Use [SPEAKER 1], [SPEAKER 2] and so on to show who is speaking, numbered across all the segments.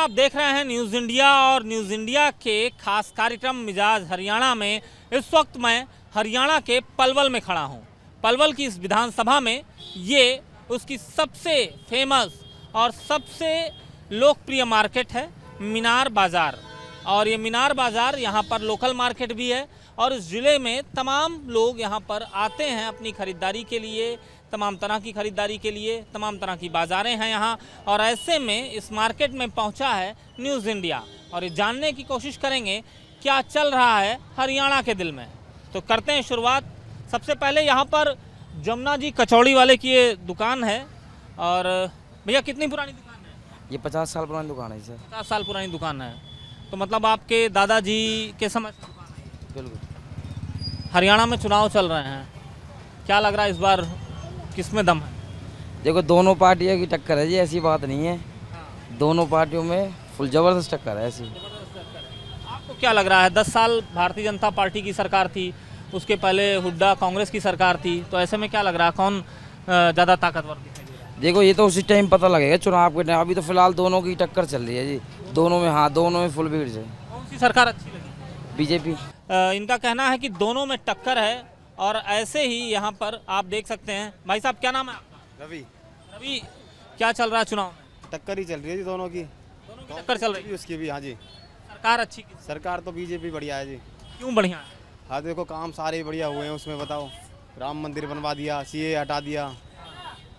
[SPEAKER 1] आप देख रहे हैं न्यूज़ इंडिया और न्यूज़ इंडिया के खास कार्यक्रम मिजाज हरियाणा में। इस वक्त मैं हरियाणा के पलवल में खड़ा हूं। पलवल की इस विधानसभा में ये उसकी सबसे फेमस और सबसे लोकप्रिय मार्केट है मीनार बाज़ार। और ये मीनार बाज़ार यहाँ पर लोकल मार्केट भी है और इस ज़िले में तमाम लोग यहाँ पर आते हैं अपनी ख़रीदारी के लिए, तमाम तरह की ख़रीदारी के लिए। तमाम तरह की बाज़ारें हैं यहाँ और ऐसे में इस मार्केट में पहुँचा है न्यूज़ इंडिया और ये जानने की कोशिश करेंगे क्या चल रहा है हरियाणा के दिल में। तो करते हैं शुरुआत। सबसे पहले यहाँ पर जमुना जी कचौड़ी वाले की ये दुकान है। और भैया कितनी पुरानी दुकान है?
[SPEAKER 2] ये 50 साल पुरानी दुकान है सर।
[SPEAKER 1] 50 साल पुरानी दुकान है, तो मतलब आपके दादाजी के समय से दुकान है?
[SPEAKER 2] बिल्कुल।
[SPEAKER 1] हरियाणा में चुनाव चल रहे हैं, क्या लग रहा है इस बार किसमें दम है?
[SPEAKER 2] देखो दोनों पार्टियों की टक्कर है जी, ऐसी बात नहीं है। दोनों पार्टियों में फुल जबरदस्त टक्कर है ऐसी।
[SPEAKER 1] आपको क्या लग रहा है? 10 साल भारतीय जनता पार्टी की सरकार थी, उसके पहले हुड्डा कांग्रेस की सरकार थी, तो ऐसे में क्या लग रहा है कौन ज़्यादा ताकतवर दिखाई दे रहा है?
[SPEAKER 2] देखो ये तो उसी टाइम पता लगेगा चुनाव के टाइम। अभी तो फिलहाल दोनों की टक्कर चल रही है जी, दोनों में। हाँ, दोनों में फुल भीड़ से।
[SPEAKER 1] कौन सी सरकार अच्छी लगी?
[SPEAKER 2] बीजेपी।
[SPEAKER 1] इनका कहना है कि दोनों में टक्कर है और ऐसे ही यहाँ पर आप देख सकते हैं। भाई साहब क्या नाम है आपका?
[SPEAKER 3] रवि।
[SPEAKER 1] रवि, क्या चल रहा है चुनाव में?
[SPEAKER 3] टक्कर ही चल रही है जी दोनों की।
[SPEAKER 1] दोनों की टक्कर चल रही है।
[SPEAKER 3] उसकी भी। हाँ जी,
[SPEAKER 1] सरकार अच्छी की?
[SPEAKER 3] सरकार तो बीजेपी बढ़िया है जी।
[SPEAKER 1] क्यों बढ़िया है?
[SPEAKER 3] हाँ देखो काम सारे बढ़िया हुए हैं उसमें। बताओ, राम मंदिर बनवा दिया, सीए हटा दिया,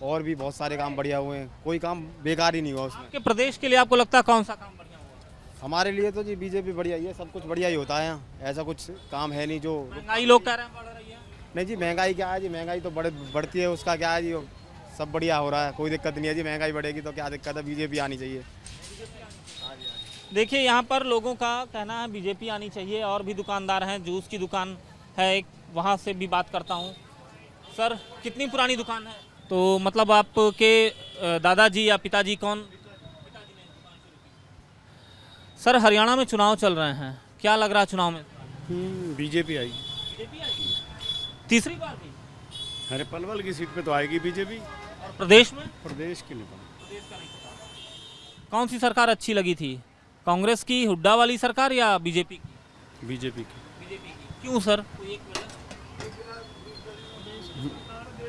[SPEAKER 3] और भी बहुत सारे काम बढ़िया हुए हैं। कोई काम बेकार ही नहीं हुआ उसमें।
[SPEAKER 1] कि प्रदेश के लिए आपको लगता है कौन सा काम बढ़िया हुआ?
[SPEAKER 3] हमारे लिए तो जी बीजेपी बढ़िया ही है। सब कुछ बढ़िया ही होता है यहाँ, ऐसा कुछ काम है नहीं जो।
[SPEAKER 1] महंगाई लोग कह रहे हैं बढ़ रही है।
[SPEAKER 3] नहीं जी, महंगाई क्या है जी, महंगाई तो बढ़ती है, उसका क्या है जी, सब बढ़िया हो रहा है, कोई दिक्कत नहीं है जी। महंगाई बढ़ेगी तो क्या दिक्कत है, बीजेपी आनी चाहिए।
[SPEAKER 1] देखिए यहाँ पर लोगों का कहना है बीजेपी आनी चाहिए। और भी दुकानदार हैं, जूस की दुकान है एक, वहाँ से भी बात करता हूँ। सर कितनी पुरानी दुकान है? तो मतलब आपके दादाजी या पिताजी कौन? सर हरियाणा में चुनाव चल रहे हैं, क्या लग रहा है चुनाव में?
[SPEAKER 4] बीजेपी आई।
[SPEAKER 1] बीजेपी आएगी तीसरी बार भी?
[SPEAKER 4] अरे पलवल की सीट पे तो आएगी बीजेपी।
[SPEAKER 1] और प्रदेश में?
[SPEAKER 4] प्रदेश की नहीं।
[SPEAKER 1] प्रदेश का नहीं पता। कौन सी सरकार अच्छी लगी थी, कांग्रेस की हुड्डा वाली सरकार या बीजेपी की?
[SPEAKER 4] बीजेपी की।
[SPEAKER 1] बीजेपी की। क्यों सर?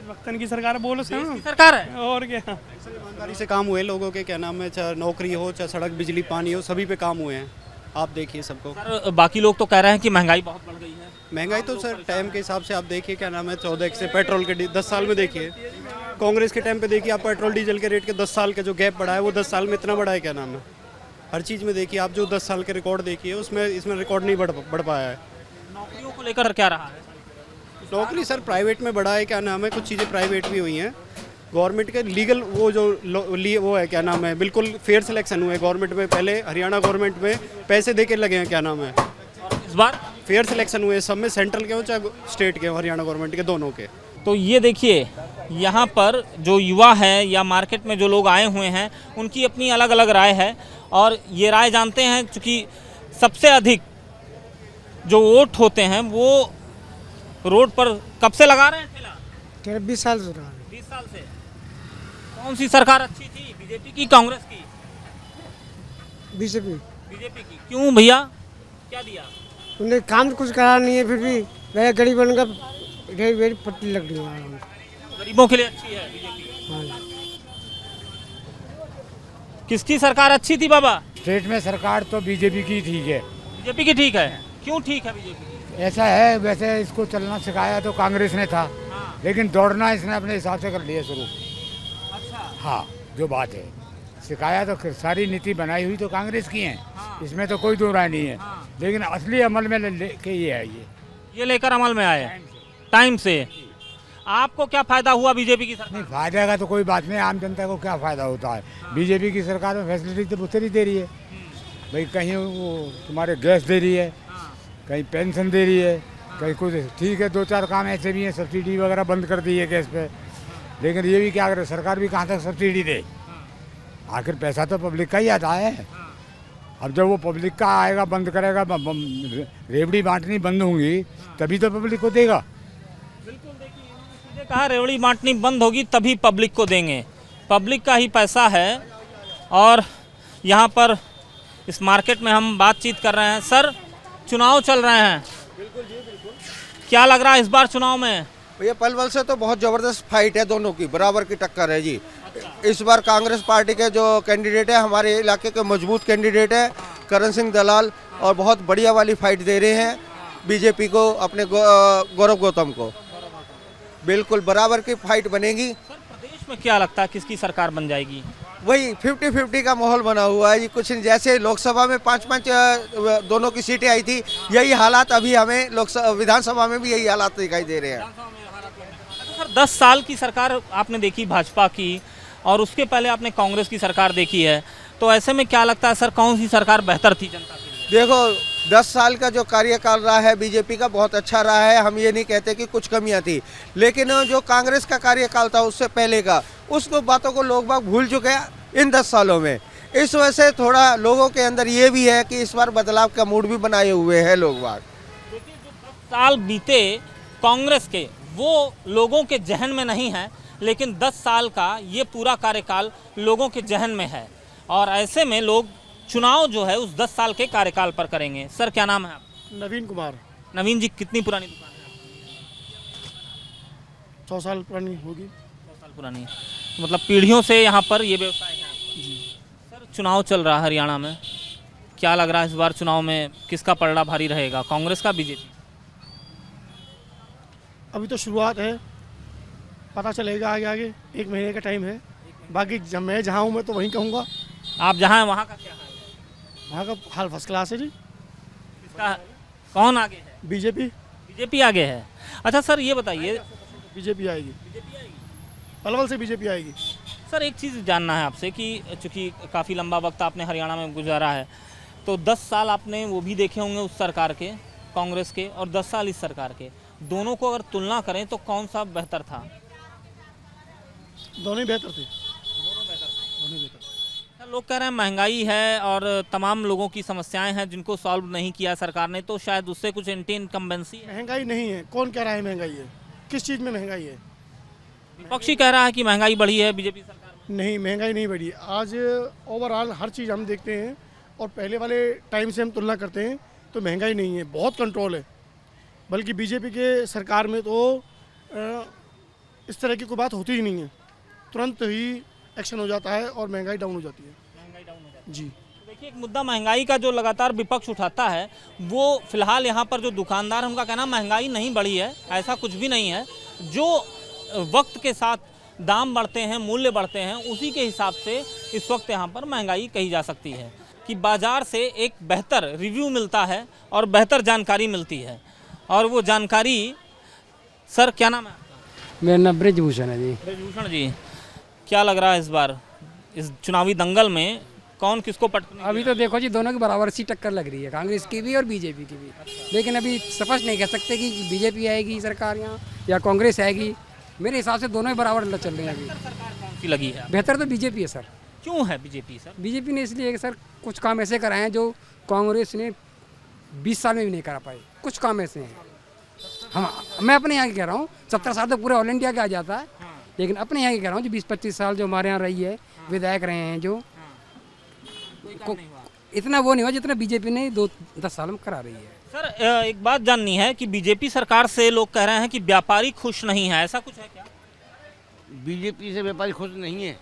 [SPEAKER 5] भक्तन की सरकार बोलो
[SPEAKER 1] देश की सरकार है
[SPEAKER 5] और क्या। ईमानदारी से काम हुए लोगों के, क्या नाम है, चाहे नौकरी हो, चाहे सड़क बिजली पानी हो, सभी पे काम हुए हैं। आप देखिए सबको।
[SPEAKER 1] सर बाकी लोग तो कह रहे हैं कि महंगाई बहुत बढ़ गई है।
[SPEAKER 5] महंगाई तो सर टाइम के हिसाब से आप देखिए, क्या नाम है, 14 से पेट्रोल के 10 साल में देखिए। कांग्रेस के टाइम पे देखिए आप, पेट्रोल डीजल के रेट के 10 साल का जो गैप बढ़ा है वो 10 साल में इतना बढ़ा है। क्या नाम है, हर चीज़ में देखिए आप, जो 10 साल के रिकॉर्ड देखिए उसमें इसमें रिकॉर्ड नहीं बढ़ पाया है।
[SPEAKER 1] नौकरियों को लेकर क्या रहा है?
[SPEAKER 5] नौकरी सर प्राइवेट में बढ़ा है। क्या नाम है, कुछ चीज़ें प्राइवेट भी हुई हैं। गवर्नमेंट के लीगल वो जो वो है, क्या नाम है, बिल्कुल फेयर सिलेक्शन हुए गवर्नमेंट में। पहले हरियाणा गवर्नमेंट में पैसे दे के लगे हैं, क्या नाम है,
[SPEAKER 1] और इस बार
[SPEAKER 5] फेयर सिलेक्शन हुए सब में, सेंट्रल के हो चाहे स्टेट के हो, हरियाणा गवर्नमेंट के दोनों के।
[SPEAKER 1] तो ये देखिए यहाँ पर जो युवा है या मार्केट में जो लोग आए हुए हैं उनकी अपनी अलग अलग राय है। और ये राय जानते हैं चूँकि सबसे अधिक जो वोट होते हैं वो रोड पर कब से लगा रहे हैं ठेला?
[SPEAKER 6] 20 साल से रहा है।
[SPEAKER 1] 20 साल से। कौन सी सरकार अच्छी थी, बीजेपी की कांग्रेस की?
[SPEAKER 6] बीजेपी।
[SPEAKER 1] बीजेपी की। क्यों भैया, क्या दिया?
[SPEAKER 6] उन्हें काम कुछ करा नहीं है, फिर भी वह गरीब बन कर ढेर पट्टी लग रही है।
[SPEAKER 1] गरीबों के लिए अच्छी है बीजेपी।
[SPEAKER 6] हाँ।
[SPEAKER 1] किसकी सरकार अच्छी थी बाबा?
[SPEAKER 7] स्टेट में सरकार तो बीजेपी की ठीक है।
[SPEAKER 1] बीजेपी की ठीक है। क्यों ठीक है बीजेपी की?
[SPEAKER 7] ऐसा है, वैसे इसको चलना सिखाया तो कांग्रेस ने था।
[SPEAKER 1] हाँ।
[SPEAKER 7] लेकिन दौड़ना इसने अपने हिसाब से कर लिया शुरू।
[SPEAKER 1] अच्छा।
[SPEAKER 7] हाँ, जो बात है, सिखाया तो सारी नीति बनाई हुई तो कांग्रेस की है।
[SPEAKER 1] हाँ।
[SPEAKER 7] इसमें तो कोई दो राय नहीं है।
[SPEAKER 1] हाँ।
[SPEAKER 7] लेकिन असली अमल में लेके ये है,
[SPEAKER 1] ये लेकर अमल में आए टाइम से। आपको क्या फायदा हुआ बीजेपी की सरकार?
[SPEAKER 7] नहीं, फायदा का तो कोई बात नहीं, आम जनता को क्या फायदा होता है। बीजेपी की सरकार में फैसिलिटी तो उतनी दे रही है भाई, कहीं वो तुम्हारे गैस दे रही है, कहीं पेंशन दे रही है, कहीं कुछ ठीक है। 2-4 काम ऐसे भी हैं, सब्सिडी वगैरह बंद कर दी है गैस पे। लेकिन ये भी क्या करे, सरकार भी कहाँ तक सब्सिडी दे, आखिर पैसा तो पब्लिक का ही आता है। अब जब वो पब्लिक का आएगा, बंद करेगा, रेवड़ी बांटनी बंद होंगी तभी तो पब्लिक को देगा।
[SPEAKER 1] बिल्कुल, देखिए इन्होंने कहा रेवड़ी बांटनी बंद होगी तभी पब्लिक को देंगे। पब्लिक का ही पैसा है और यहाँ पर इस मार्केट में हम बातचीत कर रहे हैं। सर, चुनाव चल रहे हैं, क्या लग रहा है इस बार चुनाव में?
[SPEAKER 8] भैया पलवल से तो बहुत ज़बरदस्त फाइट है, दोनों की बराबर की टक्कर है जी। इस बार कांग्रेस पार्टी के जो कैंडिडेट है, हमारे इलाके के मजबूत कैंडिडेट है करण सिंह दलाल, और बहुत बढ़िया वाली फाइट दे रहे हैं बीजेपी को, अपने गौरव गौतम को। बिल्कुल बराबर की फाइट बनेगी।
[SPEAKER 1] सर, प्रदेश में क्या लगता है किसकी सरकार बन जाएगी?
[SPEAKER 8] वही 50-50 का माहौल बना हुआ है जी। कुछ जैसे लोकसभा में 5-5 दोनों की सीटें आई थी, यही हालात अभी हमें लोकसभा विधानसभा में भी यही हालात दिखाई दे रहे हैं।
[SPEAKER 1] सर, 10 साल की सरकार आपने देखी भाजपा की, और उसके पहले आपने कांग्रेस की सरकार देखी है, तो ऐसे में क्या लगता है सर, कौन सी सरकार बेहतर थी जनता के लिए?
[SPEAKER 8] देखो 10 साल का जो कार्यकाल रहा है बीजेपी का, बहुत अच्छा रहा है। हम ये नहीं कहते कि कुछ कमियां थी, लेकिन जो कांग्रेस का कार्यकाल था उससे पहले का, उसको बातों को लोग बाग भूल चुके हैं इन 10 सालों में। इस वजह से थोड़ा लोगों के अंदर ये भी है कि इस बार बदलाव का मूड भी बनाए हुए हैं लोग बाग।
[SPEAKER 1] देखिए, जो 10 साल बीते कांग्रेस के, वो लोगों के जहन में नहीं है, लेकिन 10 साल का ये पूरा कार्यकाल लोगों के जहन में है, और ऐसे में लोग चुनाव जो है उस 10 साल के कार्यकाल पर करेंगे। सर, क्या नाम है आपका?
[SPEAKER 5] नवीन कुमार।
[SPEAKER 1] नवीन जी, कितनी पुरानी दुकान है आपकी?
[SPEAKER 5] 100 साल पुरानी होगी।
[SPEAKER 1] 100 साल पुरानी है, मतलब पीढ़ियों से यहाँ पर ये व्यवसाय है जी। सर, चुनाव चल रहा है हरियाणा में, क्या लग रहा है इस बार चुनाव में किसका पलड़ा भारी रहेगा, कांग्रेस का, बीजेपी?
[SPEAKER 5] अभी तो शुरुआत है, पता चलेगा आगे आगे, 1 महीने का टाइम है। बाकी जब मैं जहाँ हूँ मैं तो वहीं कहूँगा।
[SPEAKER 1] आप जहाँ हैं वहाँ का क्या हाल है?
[SPEAKER 5] वहाँ का हाल फर्स्ट क्लास है जी।
[SPEAKER 1] किसका, कौन आगे है?
[SPEAKER 5] बीजेपी।
[SPEAKER 1] बीजेपी आगे है। अच्छा सर, ये बताइए,
[SPEAKER 5] बीजेपी आएगी। पलवल से बीजेपी आएगी।
[SPEAKER 1] सर, एक चीज़ जानना है आपसे कि चूँकि काफ़ी लंबा वक्त आपने हरियाणा में गुजारा है, तो 10 साल आपने वो भी देखे होंगे उस सरकार के, कांग्रेस के, और 10 साल इस सरकार के, दोनों को अगर तुलना करें तो कौन सा बेहतर था?
[SPEAKER 5] दोनों ही बेहतर थे।
[SPEAKER 1] लोग कह रहे हैं महंगाई है और तमाम लोगों की समस्याएं हैं जिनको सॉल्व नहीं किया सरकार ने, तो शायद उससे कुछ एंटी इनकम्बेंसी है।
[SPEAKER 5] महंगाई नहीं है, कौन कह रहा है महंगाई है? किस चीज़ में महंगाई है?
[SPEAKER 1] विपक्षी कह रहा है कि महंगाई बढ़ी है बीजेपी सरकार में।
[SPEAKER 5] नहीं, महंगाई नहीं बढ़ी। आज ओवरऑल हर चीज़ हम देखते हैं और पहले वाले टाइम से हम तुलना करते हैं तो महंगाई नहीं है, बहुत कंट्रोल है। बल्कि बीजेपी के सरकार में तो इस तरह की कोई बात होती ही नहीं है, तुरंत ही एक्शन हो जाता है और महंगाई डाउन हो जाती है।
[SPEAKER 1] महंगाई डाउन हो जाती है
[SPEAKER 5] जी।
[SPEAKER 1] देखिए, एक मुद्दा महंगाई का जो लगातार विपक्ष उठाता है, वो फिलहाल यहाँ पर जो दुकानदार, उनका कहना महंगाई नहीं बढ़ी है, ऐसा कुछ भी नहीं है। जो वक्त के साथ दाम बढ़ते हैं, मूल्य बढ़ते हैं, उसी के हिसाब से इस वक्त यहाँ पर महंगाई कही जा सकती है कि बाज़ार से एक बेहतर रिव्यू मिलता है और बेहतर जानकारी मिलती है। और वो जानकारी, सर क्या नाम है आपका?
[SPEAKER 9] मेरा नाम ब्रजभूषण है जी।
[SPEAKER 1] ब्रजभूषण जी, क्या लग रहा है इस बार इस चुनावी दंगल में कौन किसको पटकने?
[SPEAKER 9] अभी तो देखो जी, दोनों की बराबर सी टक्कर लग रही है, कांग्रेस की भी और बीजेपी की भी। लेकिन अभी स्पष्ट नहीं कह सकते कि बीजेपी आएगी सरकार यहाँ या कांग्रेस आएगी। मेरे हिसाब से दोनों ही बराबर चल रहे हैं अभी।
[SPEAKER 1] कौन सी लगी है?
[SPEAKER 9] बेहतर तो बीजेपी है सर।
[SPEAKER 1] क्यों है बीजेपी सर?
[SPEAKER 9] बीजेपी ने इसलिए कि सर कुछ काम ऐसे कराए हैं जो कांग्रेस ने 20 साल में भी नहीं करा पाए। कुछ काम ऐसे हैं, हाँ, मैं अपने यहाँ की कह रहा हूँ। 17 साल तो पूरे ऑल इंडिया के आ जाता है, लेकिन अपने यहाँ की कह रहा हूँ जो 20-25 साल जो हमारे यहाँ रही है, विधायक रहे हैं जो, इतना वो नहीं हुआ जितना बीजेपी ने 2-10 साल में करा रही है।
[SPEAKER 1] सर, एक बात जाननी है कि बीजेपी सरकार से लोग कह रहे हैं कि व्यापारी खुश नहीं है, ऐसा कुछ है क्या?
[SPEAKER 10] बीजेपी से व्यापारी खुश नहीं है।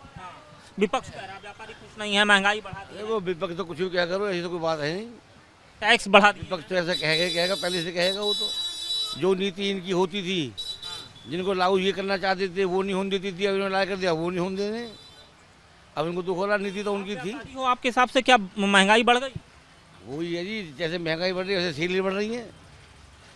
[SPEAKER 1] विपक्ष कह रहा है व्यापारी खुश नहीं है, महंगाई बढ़ा दी,
[SPEAKER 10] वो विपक्ष तो कुछ भी क्या करो, ऐसी तो कोई बात है नहीं।
[SPEAKER 1] टैक्स बढ़ा दी।
[SPEAKER 10] विपक्ष तो ऐसा कहेगा पहले से कहेगा। वो तो जो नीति इनकी होती थी, जिनको लागू ये करना चाहते थे वो नहीं होने देती थी, अब इन्होंने ला कर दिया वो नहीं होने देने। अब इनको दुख हो रहा, नीति तो उनकी थी।
[SPEAKER 1] हो आपके हिसाब से क्या महंगाई बढ़ गई?
[SPEAKER 10] वही है जी, जैसे महंगाई बढ़ रही है वैसे सैलरी बढ़ रही है,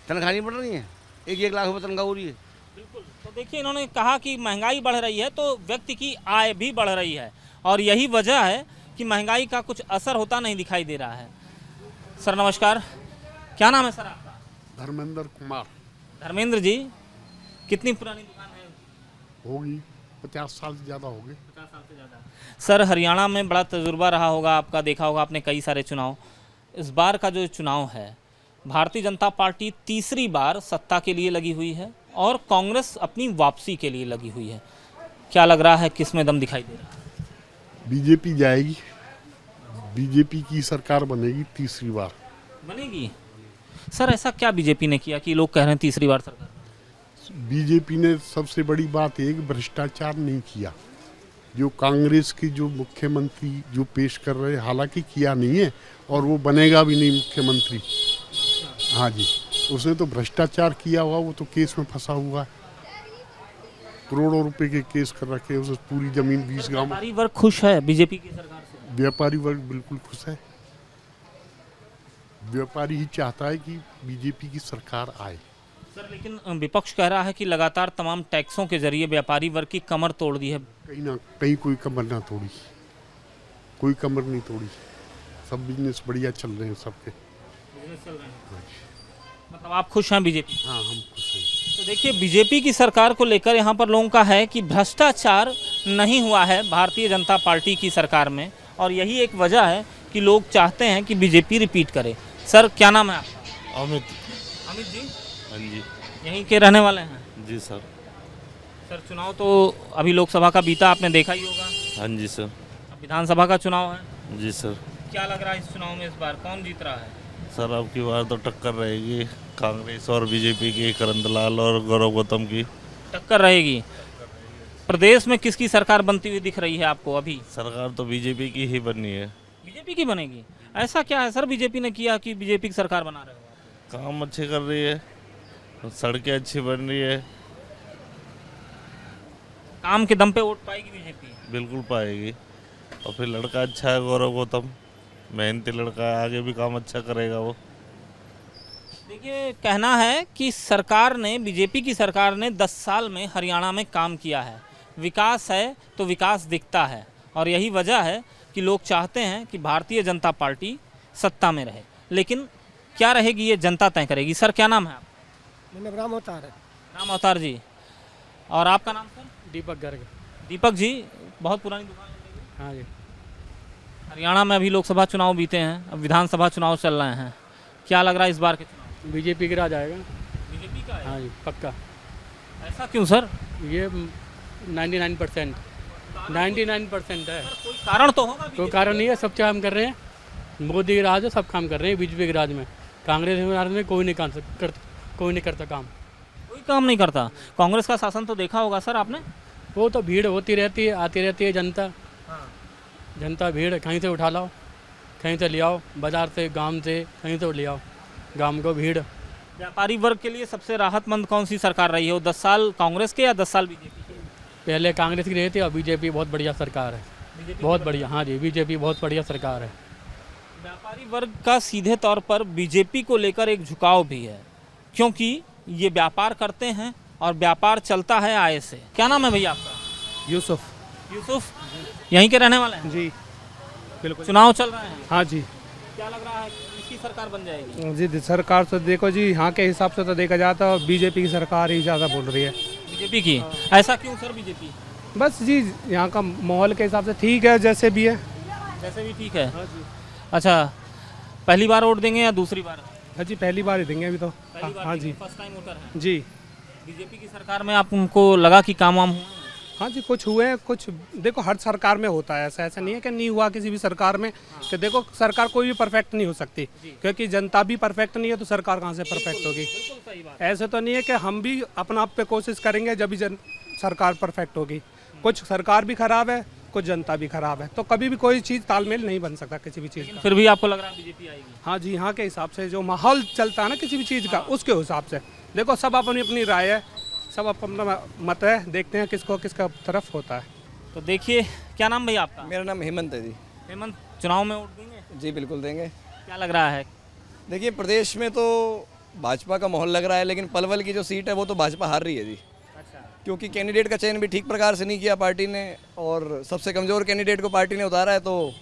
[SPEAKER 10] तनख्वाह नहीं बढ़ रही है। 1-1 लाख रुपये तनख्वाह हो रही है।
[SPEAKER 1] बिल्कुल। तो देखिए, इन्होंने कहा कि महंगाई बढ़ रही है तो व्यक्ति की आय भी बढ़ रही है, और यही वजह है कि महंगाई का कुछ असर होता नहीं दिखाई दे रहा है। सर नमस्कार, क्या नाम है सर आपका?
[SPEAKER 4] धर्मेंद्र कुमार।
[SPEAKER 1] धर्मेंद्र जी, कितनी पुरानी दुकान है?
[SPEAKER 4] होगी 50 साल से ज़्यादा होगी।
[SPEAKER 1] 50 साल से ज़्यादा। सर, हरियाणा में बड़ा तजुर्बा रहा होगा आपका, देखा होगा आपने कई सारे चुनाव। इस बार का जो चुनाव है, भारतीय जनता पार्टी तीसरी बार सत्ता के लिए लगी हुई है और कांग्रेस अपनी वापसी के लिए लगी हुई है। क्या लग रहा है किस में दम दिखाई दे रहा है?
[SPEAKER 4] बीजेपी जाएगी। बीजेपी की सरकार बनेगी तीसरी बार।
[SPEAKER 1] बनेगी? सर ऐसा क्या बीजेपी ने किया कि लोग कह रहे हैं तीसरी बार सरकार?
[SPEAKER 4] बीजेपी ने सबसे बड़ी बात एक भ्रष्टाचार नहीं किया। जो कांग्रेस की जो मुख्यमंत्री जो पेश कर रहे हैं, हालांकि किया नहीं है और वो बनेगा भी नहीं मुख्यमंत्री। हाँ जी, उसने तो भ्रष्टाचार किया हुआ, वो तो केस में फंसा हुआ है, करोड़ों रुपए के केस कर रखे हैं, उसे पूरी जमीन 20 गांव।
[SPEAKER 1] व्यापारी वर्ग खुश है बीजेपी की सरकार से?
[SPEAKER 4] व्यापारी वर्ग बिल्कुल खुश है। व्यापारी ही चाहता है कि बीजेपी की सरकार आए।
[SPEAKER 1] सर लेकिन विपक्ष कह रहा है कि लगातार तमाम टैक्सों के जरिए व्यापारी वर्ग की कमर तोड़ दी है।
[SPEAKER 4] कहीं ना कहीं कोई कमर ना तोड़ी, कोई कमर नहीं तोड़ी, सब बिजनेस बढ़िया चल रहे हैं सबके।
[SPEAKER 1] मतलब आप खुश हैं बीजेपी?
[SPEAKER 4] हाँ, हम खुश हैं।
[SPEAKER 1] तो देखिए बीजेपी की सरकार को लेकर यहाँ पर लोगों का है कि भ्रष्टाचार नहीं हुआ है भारतीय जनता पार्टी की सरकार में, और यही एक वजह है कि लोग चाहते हैं कि बीजेपी रिपीट करे। सर क्या नाम है आपका?
[SPEAKER 11] अमित।
[SPEAKER 1] अमित जी?
[SPEAKER 11] हाँ जी।
[SPEAKER 1] यहीं के रहने वाले हैं?
[SPEAKER 11] जी सर।
[SPEAKER 1] सर चुनाव तो अभी लोकसभा का बीता, आपने देखा ही होगा।
[SPEAKER 11] हाँ जी सर।
[SPEAKER 1] अब विधानसभा का चुनाव है।
[SPEAKER 11] जी सर।
[SPEAKER 1] क्या लग रहा है इस चुनाव में इस बार कौन जीत रहा है?
[SPEAKER 11] सर अब की बार तो टक्कर रहेगी कांग्रेस और बीजेपी की, करण दलाल और गौरव गौतम की
[SPEAKER 1] टक्कर रहेगी। प्रदेश में किसकी सरकार बनती हुई दिख रही है आपको अभी?
[SPEAKER 11] सरकार तो बीजेपी की ही बननी है।
[SPEAKER 1] बीजेपी की बनेगी? ऐसा क्या है सर बीजेपी ने किया कि बीजेपी की सरकार बना रहे हो?
[SPEAKER 11] काम अच्छे कर रही है, सड़कें अच्छी बन रही है।
[SPEAKER 1] काम के दम पे वोट पाएगी बीजेपी?
[SPEAKER 11] बिल्कुल पाएगी। और फिर लड़का अच्छा है गौरव गौतम, मेहनती लड़का है, आगे भी काम अच्छा करेगा वो।
[SPEAKER 1] देखिए कहना है कि सरकार ने, बीजेपी की सरकार ने 10 साल में हरियाणा में काम किया है, विकास है तो विकास दिखता है, और यही वजह है कि लोग चाहते हैं कि भारतीय जनता पार्टी सत्ता में रहे। लेकिन क्या रहेगी ये जनता तय करेगी। सर क्या नाम है आप?
[SPEAKER 6] मेरा राम अवतार है।
[SPEAKER 1] राम अवतार जी। और आपका नाम सर?
[SPEAKER 5] दीपक गर्ग।
[SPEAKER 1] दीपक जी, बहुत पुरानी दुकान है।
[SPEAKER 5] हाँ जी।
[SPEAKER 1] हरियाणा में अभी लोकसभा चुनाव बीते हैं, अब विधानसभा चुनाव चल रहे हैं, क्या लग रहा है इस बार के चुनाव?
[SPEAKER 5] बीजेपी का राज आएगा।
[SPEAKER 1] बीजेपी का?
[SPEAKER 5] हाँ जी पक्का।
[SPEAKER 1] ऐसा क्यों सर?
[SPEAKER 5] ये 99% 99% है।
[SPEAKER 1] कोई कारण तो होगा?
[SPEAKER 5] कोई कारण नहीं है, सब काम कर रहे हैं। मोदी के राज है, सब काम कर रहे हैं। बीजेपी के राज में, कांग्रेस के राज में कोई नहीं करता काम।
[SPEAKER 1] कोई काम नहीं करता। कांग्रेस का शासन तो देखा होगा सर आपने।
[SPEAKER 5] वो तो भीड़ होती रहती है, आती रहती है जनता। जनता भीड़ कहीं से उठा लाओ, कहीं से ले आओ, बाजार से, गांव से, कहीं से ले आओ, गांव को भीड़।
[SPEAKER 1] व्यापारी वर्ग के लिए सबसे राहतमंद कौन सी सरकार रही हो? 10 साल कांग्रेस के या 10 साल बीजेपी के?
[SPEAKER 5] पहले कांग्रेस की रही थी, और बीजेपी बहुत बढ़िया सरकार है। बहुत बढ़िया। हाँ जी, बीजेपी बहुत बढ़िया सरकार है।
[SPEAKER 1] व्यापारी वर्ग का सीधे तौर पर बीजेपी को लेकर एक झुकाव भी है, क्योंकि ये व्यापार करते हैं और व्यापार चलता है आय से। क्या नाम है भैया आपका?
[SPEAKER 5] यूसुफ।
[SPEAKER 1] यूसुफ, यहीं के रहने वाले हैं?
[SPEAKER 5] जी बिल्कुल।
[SPEAKER 1] चुनाव चल रहे हैं,
[SPEAKER 5] हाँ जी।
[SPEAKER 1] क्या लग रहा है किसकी सरकार बन जाएगी?
[SPEAKER 5] जी सरकार तो देखो जी, यहाँ के हिसाब से तो देखा जाए तो बीजेपी की सरकार ही ज़्यादा बोल रही है।
[SPEAKER 1] बीजेपी की? ऐसा क्यों सर बीजेपी?
[SPEAKER 5] बस जी यहाँ का माहौल के हिसाब से ठीक है, जैसे भी है।
[SPEAKER 1] जैसे भी ठीक है। अच्छा, पहली बार वोट देंगे या दूसरी बार?
[SPEAKER 5] हाँ जी पहली बार ही देंगे अभी तो। हाँ जी,
[SPEAKER 1] फर्स्ट टाइम वोटर है
[SPEAKER 5] जी।
[SPEAKER 1] बीजेपी की सरकार में आपको लगा कि काम वाम हुआ?
[SPEAKER 5] हाँ जी कुछ हुए हैं, कुछ देखो हर सरकार में होता है, ऐसा नहीं है कि नहीं हुआ किसी भी सरकार में। कि देखो सरकार कोई भी परफेक्ट नहीं हो सकती, क्योंकि जनता भी परफेक्ट नहीं है तो सरकार कहाँ से परफेक्ट होगी। ऐसे तो नहीं है कि हम भी अपना आप पे कोशिश करेंगे जब भी सरकार परफेक्ट होगी। कुछ सरकार भी खराब है, कुछ जनता भी खराब है, तो कभी भी कोई चीज़ तालमेल नहीं बन सकता किसी भी चीज़ का।
[SPEAKER 1] फिर भी आपको लग रहा है बीजेपी आएगी?
[SPEAKER 5] हाँ जी, यहाँ के हिसाब से जो माहौल चलता है ना किसी भी चीज़ का, उसके हिसाब से देखो सब अपनी अपनी राय है, सब अपना मत है, देखते हैं किसको किसका तरफ होता है।
[SPEAKER 1] तो देखिए, क्या नाम भैया आपका?
[SPEAKER 12] मेरा नाम हेमंत है जी।
[SPEAKER 1] हेमंत, चुनाव में वोट देंगे?
[SPEAKER 12] जी बिल्कुल देंगे।
[SPEAKER 1] क्या लग रहा है?
[SPEAKER 12] देखिए प्रदेश में तो भाजपा का माहौल लग रहा है, लेकिन पलवल की जो सीट है वो तो भाजपा हार रही है जी। क्योंकि कैंडिडेट का चयन भी ठीक प्रकार से नहीं किया पार्टी ने, और सबसे कमज़ोर कैंडिडेट को पार्टी ने उतारा है, तो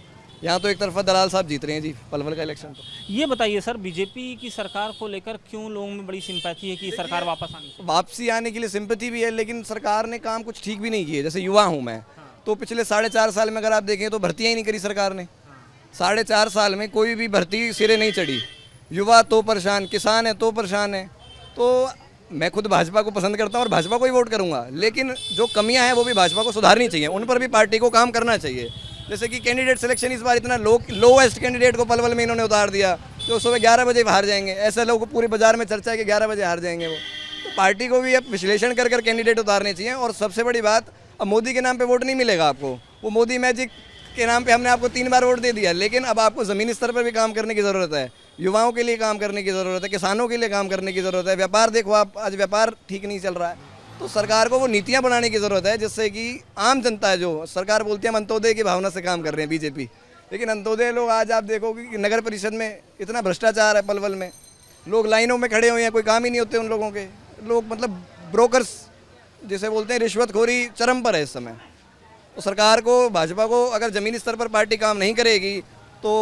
[SPEAKER 12] यहाँ तो एक तरफा दलाल साहब जीत रहे हैं जी पलवल का इलेक्शन। तो
[SPEAKER 1] ये बताइए सर, बीजेपी की सरकार को लेकर क्यों लोगों में बड़ी सिंपैथी है कि सरकार वापस आनी चाहिए?
[SPEAKER 12] वापसी आने के लिए सिंपैथी भी है, लेकिन सरकार ने काम कुछ ठीक भी नहीं किए। जैसे युवा हूँ मैं, तो पिछले 4.5 साल में अगर आप देखें तो भर्तियाँ ही नहीं करी सरकार ने। 4.5 साल में कोई भी भर्ती सिरे नहीं चढ़ी। युवा तो परेशान, किसान है तो परेशान है। तो मैं खुद भाजपा को पसंद करता हूँ और भाजपा को ही वोट करूँगा, लेकिन जो कमियाँ हैं वो भी भाजपा को सुधारनी चाहिए, उन पर भी पार्टी को काम करना चाहिए। जैसे कि कैंडिडेट सिलेक्शन इस बार इतना लोएस्ट कैंडिडेट को पलवल में इन्होंने उतार दिया, तो सुबह 11 बजे हार जाएंगे। ऐसे लोग पूरे बाजार में चर्चा है कि 11 बजे हार जाएंगे वो। तो पार्टी को भी अब विश्लेषण कर कर कैंडिडेट उतारने चाहिए। और सबसे बड़ी बात, अब मोदी के नाम पे वोट नहीं मिलेगा आपको, वो मोदी मैजिक के नाम पे हमने आपको 3 बार वोट दे दिया, लेकिन अब आपको ज़मीनी स्तर पर भी काम करने की ज़रूरत है, युवाओं के लिए काम करने की ज़रूरत है, किसानों के लिए काम करने की ज़रूरत है। व्यापार देखो आप, आज व्यापार ठीक नहीं चल रहा है, तो सरकार को वो नीतियाँ बनाने की ज़रूरत है जिससे कि आम जनता है, जो सरकार बोलती है हम अंत्योदय की भावना से काम कर रहे हैं बीजेपी, लेकिन अंत्योदय लोग आज आप देखोगे कि नगर परिषद में इतना भ्रष्टाचार है, पलवल में लोग लाइनों में खड़े हुए हैं, कोई काम ही नहीं होते उन लोगों के, लोग मतलब ब्रोकर्स जिसे बोलते हैं, रिश्वतखोरी चरम पर है इस समय। तो सरकार को, भाजपा को अगर ज़मीनी स्तर पर पार्टी काम नहीं करेगी तो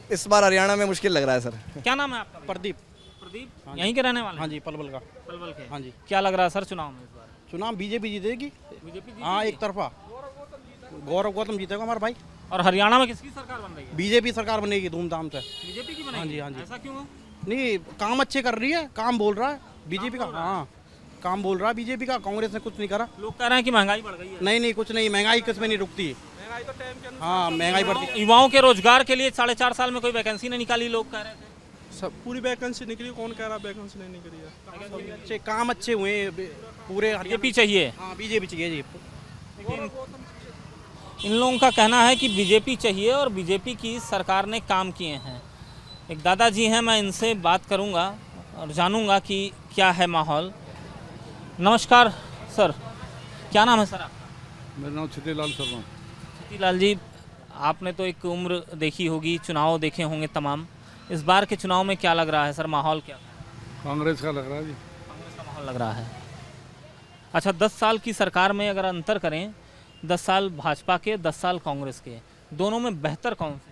[SPEAKER 12] इस बार हरियाणा में मुश्किल लग रहा है सर।
[SPEAKER 1] क्या नाम है आपका?
[SPEAKER 5] प्रदीप।
[SPEAKER 1] प्रदीप, यहीं के रहने वाले?
[SPEAKER 5] हाँ जी, पलवल का।
[SPEAKER 1] पलवल के?
[SPEAKER 5] हाँ जी।
[SPEAKER 1] क्या लग रहा है सर चुनाव में इस बार?
[SPEAKER 5] चुनाव बीजेपी जीतेगी।
[SPEAKER 1] बीजेपी?
[SPEAKER 5] हाँ, एक तरफा गौरव गौतम जीतेगा हमारा भाई।
[SPEAKER 1] और हरियाणा में किसकी सरकार बन रही है?
[SPEAKER 5] बीजेपी सरकार बनेगी धूमधाम से।
[SPEAKER 1] बीजेपी की बनेगी?
[SPEAKER 5] हाँ जी, हाँ जी।
[SPEAKER 1] ऐसा क्यों?
[SPEAKER 5] नहीं, काम अच्छे कर रही है, काम बोल रहा है बीजेपी का। हाँ, काम बोल रहा है बीजेपी का, कांग्रेस ने कुछ नहीं करा।
[SPEAKER 1] लोग कह रहे हैं कि महंगाई बढ़ गई है।
[SPEAKER 5] नहीं, कुछ नहीं, महंगाई किस में नहीं रुकती। हाँ, महंगाई बढ़ती।
[SPEAKER 1] युवाओं के रोजगार के लिए 4.5 साल में कोई वैकेंसी नहीं निकाली, लोग कह रहे थे।
[SPEAKER 5] सब पूरी वैकेंसी निकली, कौन कह रहा वैकेंसी नहीं निकली है? अच्छे काम अच्छे हुए पूरे।
[SPEAKER 1] बीजेपी चाहिए?
[SPEAKER 5] हाँ, बीजेपी चाहिए जी।
[SPEAKER 1] इन लोगों का कहना है कि बीजेपी चाहिए और बीजेपी की सरकार ने काम किए हैं। एक दादाजी हैं, मैं इनसे बात करूंगा और जानूंगा कि क्या है माहौल। नमस्कार सर, क्या नाम है सर आपका?
[SPEAKER 13] मेरा नाम छतीलाल शर्मा।
[SPEAKER 1] छतीलाल जी, आपने तो एक उम्र देखी होगी, चुनाव देखे होंगे तमाम। इस बार के चुनाव में क्या लग रहा है सर, माहौल क्या?
[SPEAKER 13] कांग्रेस का लग रहा है जी।
[SPEAKER 1] कांग्रेस का माहौल लग रहा है। अच्छा, 10 साल की सरकार में अगर अंतर करें, 10 साल भाजपा के, 10 साल कांग्रेस के, दोनों में बेहतर कौन सी?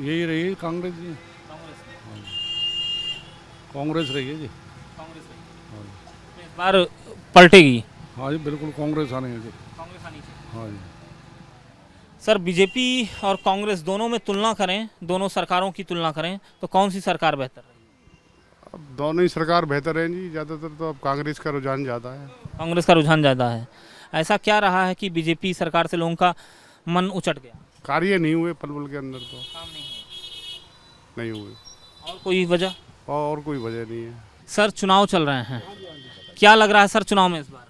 [SPEAKER 13] यही रही है कांग्रेस जी। कांग्रेस रही है जी।
[SPEAKER 1] कांग्रेस रही है। इस बार पलटेगी?
[SPEAKER 13] हाँ जी, बिल्कुल कांग्रेस आने जी।
[SPEAKER 1] कांग्रेस आनी चाहिए।
[SPEAKER 13] हाँ जी।
[SPEAKER 1] सर, बीजेपी और कांग्रेस दोनों में तुलना करें, दोनों सरकारों की तुलना करें तो कौन सी सरकार बेहतर रही?
[SPEAKER 4] अब दोनों ही सरकार बेहतर है जी, ज़्यादातर तो अब कांग्रेस का रुझान ज़्यादा है।
[SPEAKER 1] कांग्रेस का रुझान ज़्यादा है। ऐसा क्या रहा है कि बीजेपी सरकार से लोगों का मन उचट गया?
[SPEAKER 4] कार्य नहीं हुए पलवल के अंदर, तो
[SPEAKER 1] काम
[SPEAKER 4] नहीं हुए।
[SPEAKER 1] और कोई वजह?
[SPEAKER 4] और कोई वजह नहीं है।
[SPEAKER 1] सर, चुनाव चल रहे हैं, क्या लग रहा है सर चुनाव में इस बार?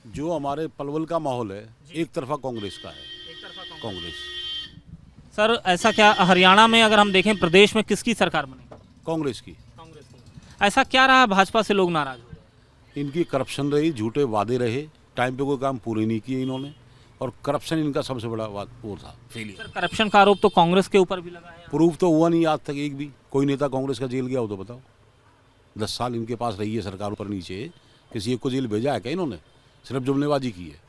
[SPEAKER 14] जो हमारे पलवल का माहौल है, एक तरफा कांग्रेस का है। कांग्रेस।
[SPEAKER 1] सर, ऐसा क्या हरियाणा में अगर हम देखें, प्रदेश में किसकी सरकार बनेगी?
[SPEAKER 14] कांग्रेस की।
[SPEAKER 1] ऐसा क्या रहा भाजपा से लोग नाराज हो गए?
[SPEAKER 14] इनकी करप्शन रही, झूठे वादे रहे, टाइम पे कोई काम पूरे नहीं किए इन्होंने, और करप्शन इनका सबसे बड़ा वो था, फेलियर।
[SPEAKER 1] सर, करप्शन का आरोप तो कांग्रेस के ऊपर भी लगा है।
[SPEAKER 14] प्रूफ तो हुआ नहीं आज तक, एक भी कोई नेता कांग्रेस का जेल गया हो तो बताओ। 10 साल इनके पास रही है सरकार ऊपर नीचे, किसी एक को जेल भेजा है क्या इन्होंने? सिर्फ जुमलेबाजी की है,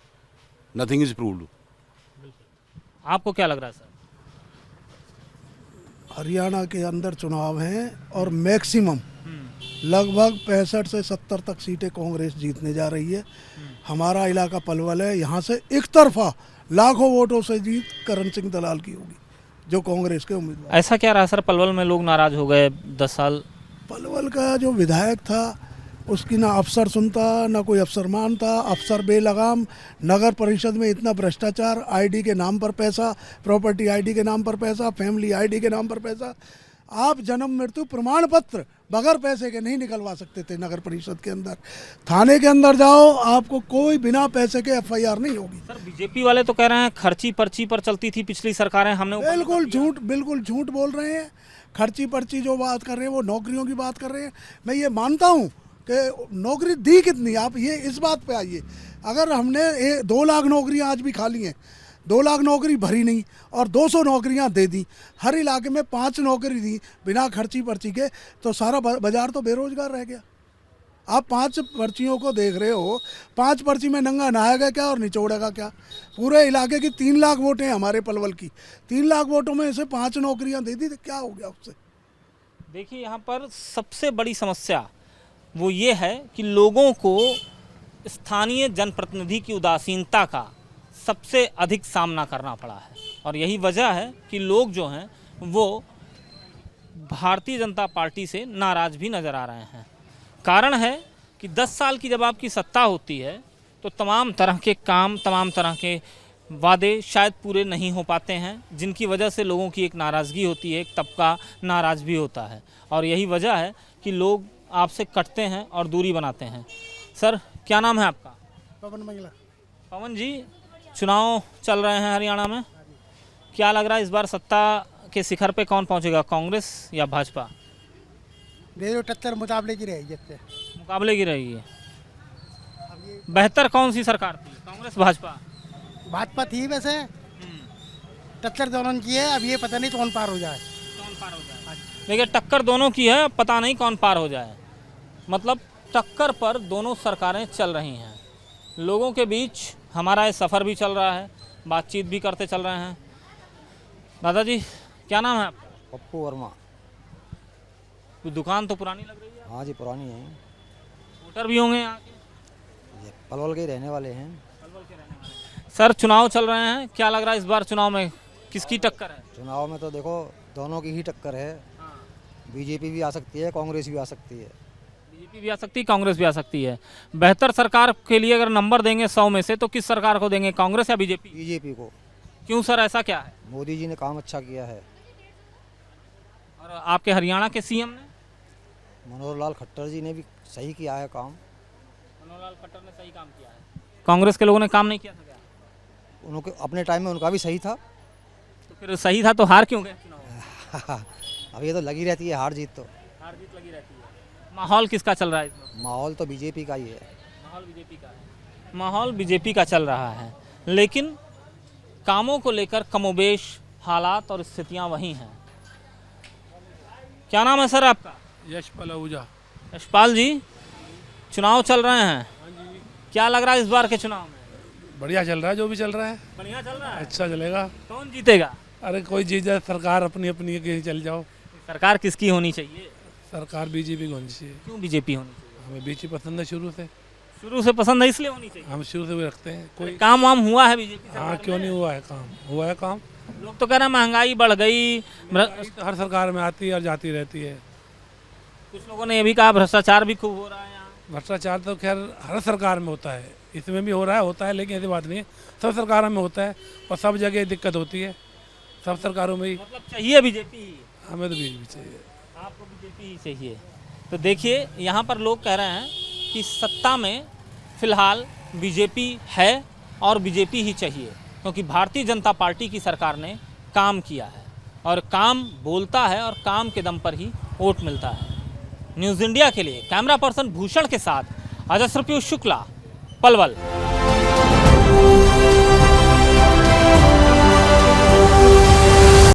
[SPEAKER 14] नथिंग इज प्रूव्ड।
[SPEAKER 1] आपको क्या लग रहा है सर?
[SPEAKER 15] हरियाणा के अंदर चुनाव हैं और मैक्सिमम लगभग 65 से 70 तक सीटें कांग्रेस जीतने जा रही है। हमारा इलाका पलवल है, यहाँ से एक तरफा लाखों वोटों से जीत करण सिंह दलाल की होगी, जो कांग्रेस के उम्मीदवार।
[SPEAKER 1] ऐसा क्या रहा सर, पलवल में लोग नाराज हो गए 10 साल?
[SPEAKER 15] पलवल का जो विधायक था उसकी ना अफसर सुनता, ना कोई अफसर मानता, अफसर बेलगाम, नगर परिषद में इतना भ्रष्टाचार, आईडी के नाम पर पैसा, प्रॉपर्टी आईडी के नाम पर पैसा, फैमिली आईडी के नाम पर पैसा। आप जन्म मृत्यु प्रमाण पत्र बगैर पैसे के नहीं निकलवा सकते थे नगर परिषद के अंदर। थाने के अंदर जाओ, आपको कोई बिना पैसे के एफआईआर नहीं होगी।
[SPEAKER 1] सर, बीजेपी वाले तो कह रहे हैं खर्ची पर्ची पर चलती थी पिछली सरकारें, हमने
[SPEAKER 15] बिल्कुल झूठ बोल रहे हैं। खर्ची पर्ची जो बात कर रहे हैं वो नौकरियों की बात कर रहे हैं। मैं ये मानता हूँ कि नौकरी दी कितनी, आप ये इस बात पे आइए। अगर हमने 2 लाख नौकरियां आज भी खाली हैं, 2 लाख नौकरी भरी नहीं और 200 नौकरियां दे दी, हर इलाके में 5 नौकरी दी बिना खर्ची पर्ची के, तो सारा बाजार तो बेरोजगार रह गया। आप 5 पर्चियों को देख रहे हो, 5 पर्ची में नंगा नहाएगा क्या और निचोड़ेगा क्या? पूरे इलाके की 3 लाख वोटें हमारे पलवल की, 3 लाख वोटों में से 5 नौकरियां दे दी, तो क्या हो गया उससे?
[SPEAKER 1] देखिए, यहाँ पर सबसे बड़ी समस्या वो ये है कि लोगों को स्थानीय जनप्रतिनिधि की उदासीनता का सबसे अधिक सामना करना पड़ा है, और यही वजह है कि लोग जो हैं वो भारतीय जनता पार्टी से नाराज़ भी नज़र आ रहे हैं। कारण है कि 10 साल की जब आपकी सत्ता होती है तो तमाम तरह के काम, तमाम तरह के वादे शायद पूरे नहीं हो पाते हैं, जिनकी वजह से लोगों की एक नाराज़गी होती है, एक तबका नाराज़ भी होता है और यही वजह है कि लोग आपसे कटते हैं और दूरी बनाते हैं। सर, क्या नाम है आपका?
[SPEAKER 15] पवन मंगला।
[SPEAKER 1] पवन जी, चुनाव चल रहे हैं हरियाणा में, क्या लग रहा है इस बार सत्ता के शिखर पे कौन पहुंचेगा, कांग्रेस या भाजपा?
[SPEAKER 6] टक्कर मुकाबले की रहेगी,
[SPEAKER 1] मुकाबले की रहेगी। बेहतर कौन सी सरकार थी, कांग्रेस भाजपा?
[SPEAKER 6] भाजपा थी वैसे, टक्कर दोनों की है, अब ये पता नहीं कौन पार हो जाए।
[SPEAKER 1] देखिए, टक्कर दोनों की है, पता नहीं कौन पार हो जाए। मतलब टक्कर पर दोनों सरकारें चल रही हैं। लोगों के बीच हमारा ये सफ़र भी चल रहा है, बातचीत भी करते चल रहे हैं। दादाजी, क्या नाम है आपका?
[SPEAKER 2] पप्पू वर्मा।
[SPEAKER 1] दुकान तो पुरानी लग रही है।
[SPEAKER 2] हाँ जी, पुरानी है।
[SPEAKER 1] वोटर भी होंगे यहाँ के?
[SPEAKER 2] पलवल के रहने वाले हैं।
[SPEAKER 1] सर, चुनाव चल रहे हैं, क्या लग रहा है इस बार चुनाव में किसकी टक्कर है?
[SPEAKER 2] चुनाव में तो देखो दोनों की ही टक्कर है। बीजेपी भी आ सकती है, कांग्रेस भी आ सकती है।
[SPEAKER 1] बीजेपी भी आ सकती है, कांग्रेस भी आ सकती है। बेहतर सरकार के लिए अगर नंबर देंगे 100 में से तो किस सरकार को देंगे, कांग्रेस या बीजेपी?
[SPEAKER 2] बीजेपी को।
[SPEAKER 1] क्यों सर, ऐसा क्या है?
[SPEAKER 2] मोदी जी ने काम अच्छा किया है।
[SPEAKER 1] और आपके हरियाणा के सीएम ने?
[SPEAKER 2] मनोहर लाल खट्टर जी ने भी सही किया है काम।
[SPEAKER 1] मनोहर लाल खट्टर ने सही काम किया है। कांग्रेस के लोगों ने काम नहीं किया था क्या?
[SPEAKER 2] उनके अपने टाइम में उनका भी सही था।
[SPEAKER 1] तो फिर सही था तो हार क्यों गए चुनाव?
[SPEAKER 2] अब ये तो लगी रहती है हार जीत, तो
[SPEAKER 1] हार जीत लगी रहती है। माहौल किसका चल रहा है इसमें?
[SPEAKER 2] माहौल तो बीजेपी का ही है।
[SPEAKER 1] माहौल बीजेपी का है। माहौल बीजेपी का चल रहा है, लेकिन कामों को लेकर कमोबेश हालात और स्थितियां वही हैं। क्या नाम है सर आपका?
[SPEAKER 13] यशपाल आहूजा।
[SPEAKER 1] यशपाल जी, चुनाव चल रहे हैं, क्या लग रहा है इस बार के चुनाव में?
[SPEAKER 13] बढ़िया चल रहा है, जो भी चल रहा है
[SPEAKER 1] बढ़िया चल रहा है।
[SPEAKER 13] अच्छा चलेगा।
[SPEAKER 1] कौन जीतेगा?
[SPEAKER 13] अरे कोई जीत जाए, सरकार अपनी अपनी कहीं चल जाओ।
[SPEAKER 1] सरकार किसकी होनी चाहिए?
[SPEAKER 13] सरकार बीजेपी की होनी चाहिए।
[SPEAKER 1] क्यों बीजेपी होनी चाहिए?
[SPEAKER 13] हमें बीजेपी पसंद है शुरू से।
[SPEAKER 1] शुरू से पसंद है इसलिए होनी चाहिए?
[SPEAKER 13] हम शुरू से भी रखते हैं। कोई
[SPEAKER 1] काम वाम हुआ है बीजेपी?
[SPEAKER 13] हाँ, क्यों नहीं हुआ है काम? हुआ है काम।
[SPEAKER 1] लोग तो कह रहे हैं महंगाई बढ़ गई,
[SPEAKER 13] हर सरकार में आती है और जाती रहती है।
[SPEAKER 1] कुछ लोगों ने ये भी कहा भ्रष्टाचार भी खूब हो रहा है यहाँ।
[SPEAKER 13] भ्रष्टाचार तो खैर हर सरकार में होता है, इसमें भी हो रहा है, होता है, लेकिन ऐसी बात नहीं है, सब सरकारों में होता है और सब जगह दिक्कत होती है, सब सरकारों में ही।
[SPEAKER 1] मतलब चाहिए बीजेपी?
[SPEAKER 13] हमें तो बीजेपी चाहिए।
[SPEAKER 1] आपको बीजेपी ही चाहिए? तो देखिए, यहाँ पर लोग कह रहे हैं कि सत्ता में फिलहाल बीजेपी है और बीजेपी ही चाहिए, क्योंकि भारतीय जनता पार्टी की सरकार ने काम किया है और काम बोलता है और काम के दम पर ही वोट मिलता है। न्यूज़ इंडिया के लिए कैमरा पर्सन भूषण के साथ अजस्र पीयूष शुक्ला, पलवल।